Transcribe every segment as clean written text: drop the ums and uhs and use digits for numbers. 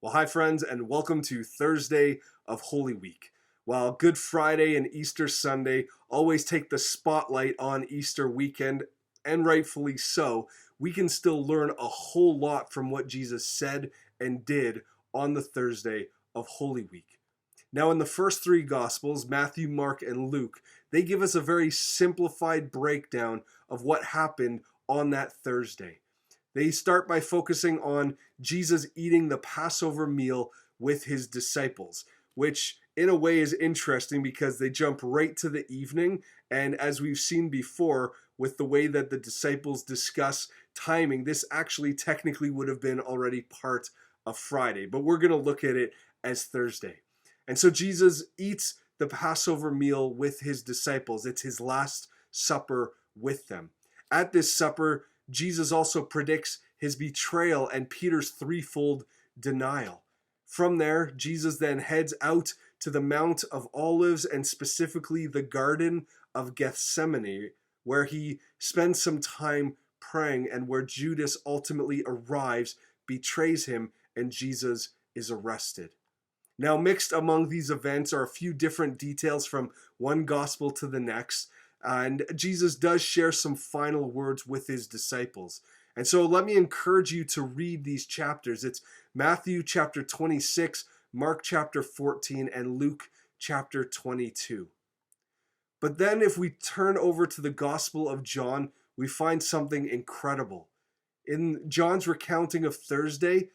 Well, hi, friends, and welcome to Thursday of Holy Week. While Good Friday and Easter Sunday always take the spotlight on Easter weekend, and rightfully so, we can still learn a whole lot from what Jesus said and did on the Thursday of Holy Week. Now, in the first three Gospels, Matthew, Mark, and Luke, they give us a very simplified breakdown of what happened on that Thursday. They start by focusing on Jesus eating the Passover meal with his disciples, which in a way is interesting because they jump right to the evening. And as we've seen before, with the way that the disciples discuss timing, this actually technically would have been already part of Friday. But we're going to look at it as Thursday. And so Jesus eats the Passover meal with his disciples. It's his last supper with them. At this supper, Jesus also predicts his betrayal and Peter's threefold denial. From there, Jesus then heads out to the Mount of Olives and specifically the Garden of Gethsemane, where he spends some time praying and where Judas ultimately arrives, betrays him, and Jesus is arrested. Now, mixed among these events are a few different details from one gospel to the next. And Jesus does share some final words with his disciples. And so let me encourage you to read these chapters. It's Matthew chapter 26, Mark chapter 14, and Luke chapter 22. But then if we turn over to the Gospel of John, we find something incredible. In John's recounting of Thursday,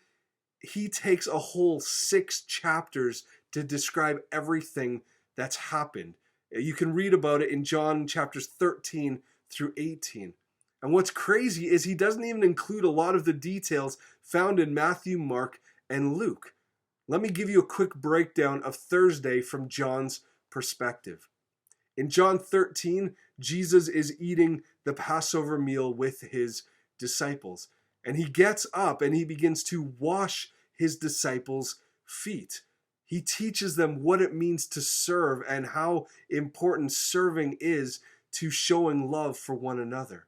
he takes a whole 6 chapters to describe everything that's happened. You can read about it in John chapters 13 through 18. And what's crazy is he doesn't even include a lot of the details found in Matthew, Mark, and Luke. Let me give you a quick breakdown of Thursday from John's perspective. In John 13, Jesus is eating the Passover meal with his disciples. And he gets up and he begins to wash his disciples' feet. He teaches them what it means to serve and how important serving is to showing love for one another.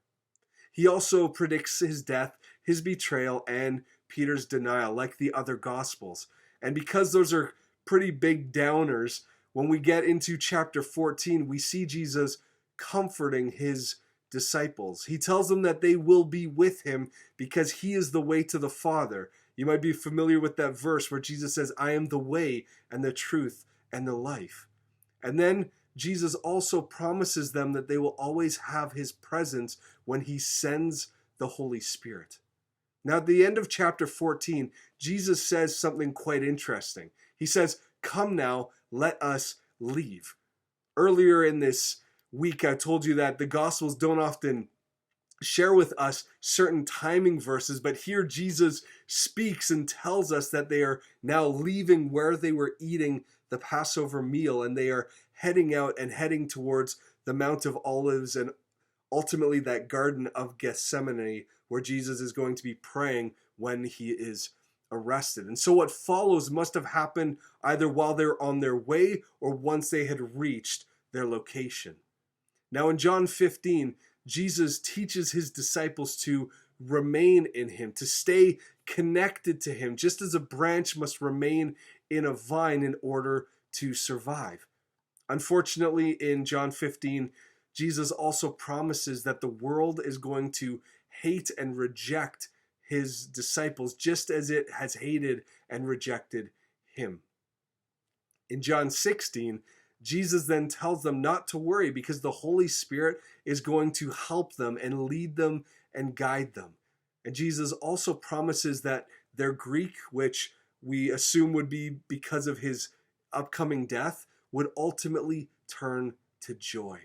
He also predicts his death, his betrayal, and Peter's denial, like the other Gospels. And because those are pretty big downers, when we get into chapter 14, we see Jesus comforting his disciples. He tells them that they will be with him because he is the way to the Father. You might be familiar with that verse where Jesus says, I am the way and the truth and the life. And then Jesus also promises them that they will always have his presence when he sends the Holy Spirit. Now, at the end of chapter 14, Jesus says something quite interesting. He says, come now, let us leave. Earlier in this week, I told you that the Gospels don't often share with us certain timing verses, but here Jesus speaks and tells us that they are now leaving where they were eating the Passover meal, and they are heading out and heading towards the Mount of Olives and ultimately that Garden of Gethsemane where Jesus is going to be praying when he is arrested. And so what follows must have happened either while they're on their way or once they had reached their location. Now in John 15, Jesus teaches his disciples to remain in him, to stay connected to him, just as a branch must remain in a vine in order to survive. Unfortunately, in John 15, Jesus also promises that the world is going to hate and reject his disciples, just as it has hated and rejected him. In John 16, Jesus then tells them not to worry because the Holy Spirit is going to help them and lead them and guide them. And Jesus also promises that their Greek, which we assume would be because of his upcoming death, would ultimately turn to joy.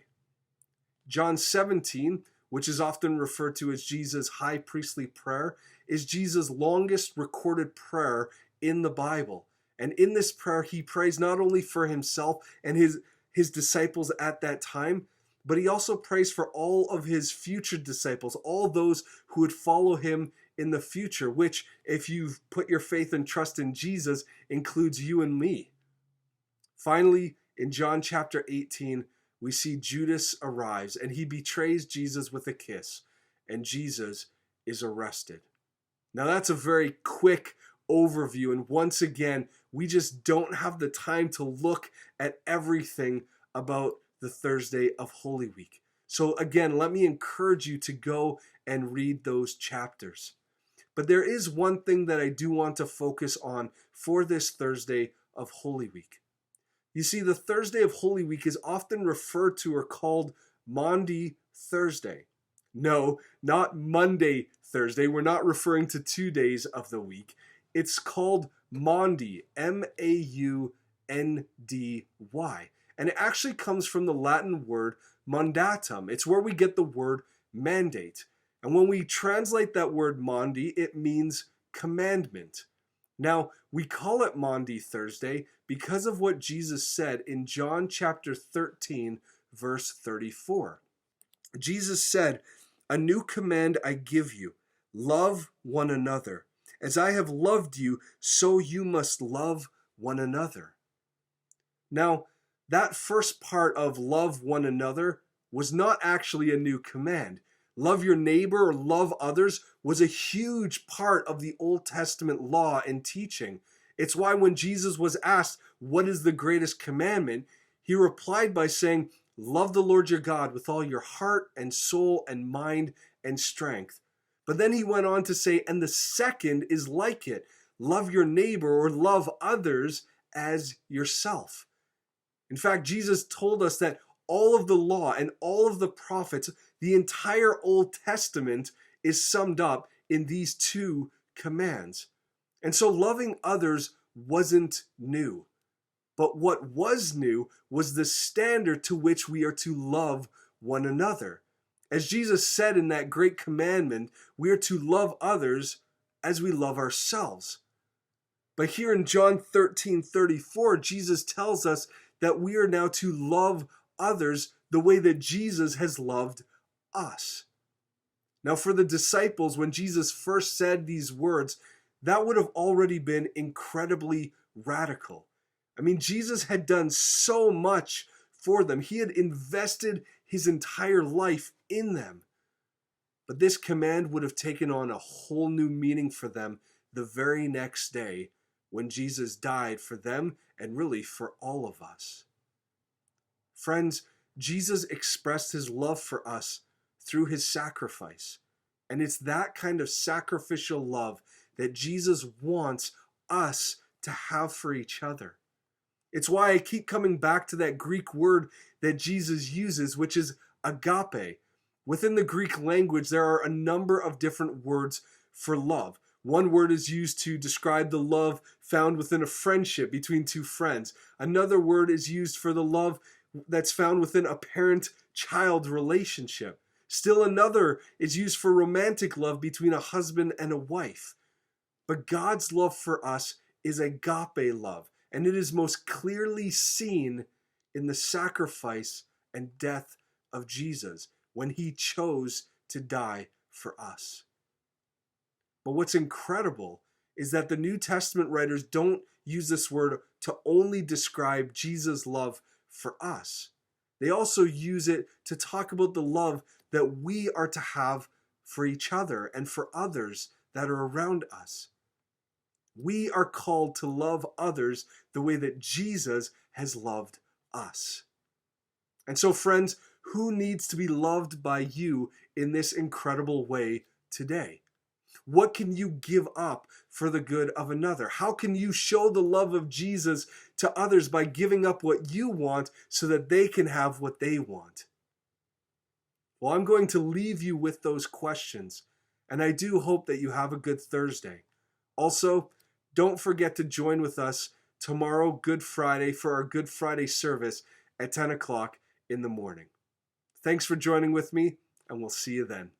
John 17, which is often referred to as Jesus' high priestly prayer, is Jesus' longest recorded prayer in the Bible. And in this prayer, he prays not only for himself and his disciples at that time, but he also prays for all of his future disciples, all those who would follow him in the future, which, if you've put your faith and trust in Jesus, includes you and me. Finally, in John chapter 18, we see Judas arrives and he betrays Jesus with a kiss, and Jesus is arrested. Now that's a very quick overview. And once again, we just don't have the time to look at everything about the Thursday of Holy Week. So again, let me encourage you to go and read those chapters. But there is one thing that I do want to focus on for this Thursday of Holy Week. You see, the Thursday of Holy Week is often referred to or called Maundy Thursday. No, not Monday Thursday. We're not referring to 2 days of the week. It's called Maundy, Maundi. And it actually comes from the Latin word mandatum. It's where we get the word mandate. And when we translate that word Maundy, it means commandment. Now, we call it Maundy Thursday because of what Jesus said in John chapter 13, verse 34. Jesus said, "A new command I give you, love one another. As I have loved you, so you must love one another." Now, that first part of love one another was not actually a new command. Love your neighbor or love others was a huge part of the Old Testament law and teaching. It's why when Jesus was asked, "What is the greatest commandment?" he replied by saying, "Love the Lord your God with all your heart and soul and mind and strength." But then he went on to say, "And the second is like it. Love your neighbor or love others as yourself." In fact, Jesus told us that all of the law and all of the prophets, the entire Old Testament, is summed up in these two commands. And so loving others wasn't new. But what was new was the standard to which we are to love one another. As Jesus said in that great commandment, we are to love others as we love ourselves. But here in John 13:34, Jesus tells us that we are now to love others the way that Jesus has loved us. Now, for the disciples, when Jesus first said these words, that would have already been incredibly radical. I mean, Jesus had done so much for them. He had invested his entire life in them. But this command would have taken on a whole new meaning for them the very next day when Jesus died for them and really for all of us. Friends, Jesus expressed his love for us through his sacrifice. And it's that kind of sacrificial love that Jesus wants us to have for each other. It's why I keep coming back to that Greek word that Jesus uses, which is agape. Within the Greek language, there are a number of different words for love. One word is used to describe the love found within a friendship between two friends. Another word is used for the love that's found within a parent-child relationship. Still another is used for romantic love between a husband and a wife. But God's love for us is agape love, and it is most clearly seen in the sacrifice and death of Jesus when he chose to die for us. But what's incredible is that the New Testament writers don't use this word to only describe Jesus' love for us. They also use it to talk about the love that we are to have for each other and for others that are around us. We are called to love others the way that Jesus has loved us. And so, friends, who needs to be loved by you in this incredible way today? What can you give up for the good of another? How can you show the love of Jesus to others by giving up what you want so that they can have what they want? Well, I'm going to leave you with those questions, and I do hope that you have a good Thursday. Also, don't forget to join with us tomorrow, Good Friday, for our Good Friday service at 10 o'clock in the morning. Thanks for joining with me, and we'll see you then.